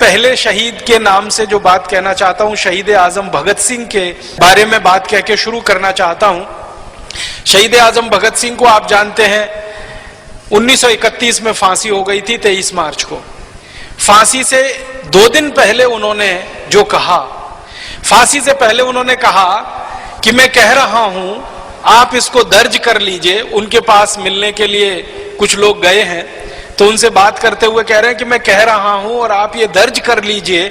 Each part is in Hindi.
पहले शहीद के नाम से जो बात कहना चाहता हूं, शहीद आजम भगत सिंह के बारे में बात कह के शुरू करना चाहता हूं। शहीद आजम भगत सिंह को आप जानते हैं 1931 में फांसी हो गई थी 23 मार्च को। फांसी से 2 दिन पहले उन्होंने जो कहा, फांसी से पहले उन्होंने कहा कि मैं कह रहा हूं, आप इसको दर्ज कर लीजिए। उनके पास मिलने के लिए कुछ लोग गए हैं, तो उनसे बात करते हुए कह रहे हैं कि मैं कह रहा हूं और आप ये दर्ज कर लीजिए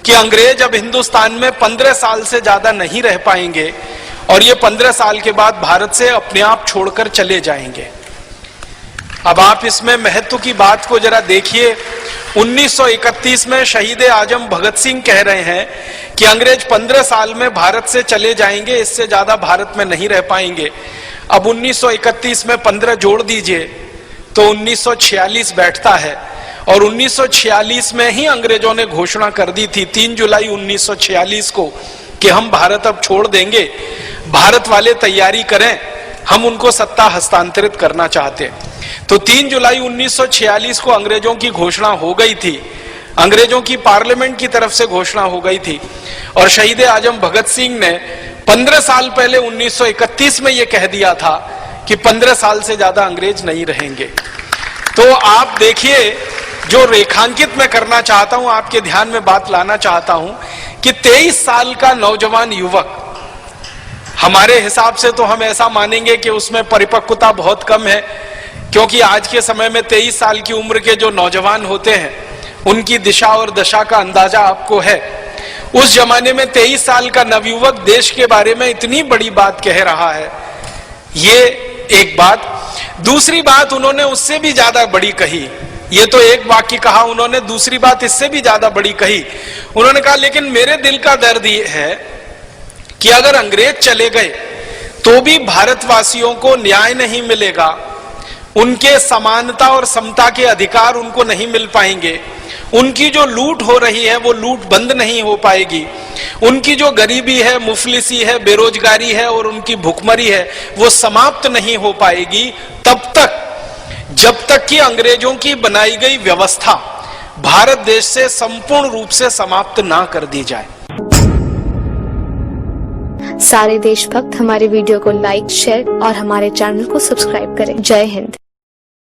कि अंग्रेज अब हिंदुस्तान में 15 साल से ज्यादा नहीं रह पाएंगे और ये 15 साल के बाद भारत से अपने आप छोड़कर चले जाएंगे। अब आप इसमें महत्व की बात को जरा देखिए। 1931 में शहीद आजम भगत सिंह कह रहे हैं कि अंग्रेज 15 साल में भारत से चले जाएंगे, इससे ज्यादा भारत में नहीं रह पाएंगे। अब 1931 में 15 जोड़ दीजिए तो 1946 बैठता है और 1946 में ही अंग्रेजों ने घोषणा कर दी थी 3 जुलाई 1946 को कि हम भारत अब छोड़ देंगे, भारत वाले तैयारी करें, हम उनको सत्ता हस्तांतरित करना चाहते। तो 3 जुलाई 1946 को अंग्रेजों की घोषणा हो गई थी, अंग्रेजों की पार्लियामेंट की तरफ से घोषणा हो गई थी और शहीद आजम भगत सिंह ने 15 साल पहले 1931 में यह कह दिया था कि 15 साल से ज्यादा अंग्रेज नहीं रहेंगे। तो आप देखिए, जो रेखांकित मैं करना चाहता हूं, आपके ध्यान में बात लाना चाहता हूं कि 23 साल का नौजवान युवक, हमारे हिसाब से तो हम ऐसा मानेंगे कि उसमें परिपक्वता बहुत कम है, क्योंकि आज के समय में 23 साल की उम्र के जो नौजवान होते हैं उनकी दिशा और दशा का अंदाजा आपको है। उस जमाने में 23 साल का नवयुवक देश के बारे में इतनी बड़ी बात कह रहा है, ये एक बात। दूसरी बात उन्होंने उससे भी ज्यादा बड़ी कही। ये तो एक वाक्य कहा उन्होंने, दूसरी बात इससे भी ज्यादा बड़ी कही। उन्होंने कहा लेकिन मेरे दिल का दर्द ये है कि अगर अंग्रेज चले गए तो भी भारतवासियों को न्याय नहीं मिलेगा, उनके समानता और समता के अधिकार उनको नहीं मिल पाएंगे, उनकी जो लूट हो रही है वो लूट बंद नहीं हो पाएगी, उनकी जो गरीबी है, मुफलिसी है, बेरोजगारी है और उनकी भुखमरी है वो समाप्त नहीं हो पाएगी तब तक, जब तक कि अंग्रेजों की बनाई गई व्यवस्था भारत देश से संपूर्ण रूप से समाप्त ना कर दी जाए। सारे देशभक्त हमारे वीडियो को लाइक, शेयर और हमारे चैनल को सब्सक्राइब करें। जय हिंद।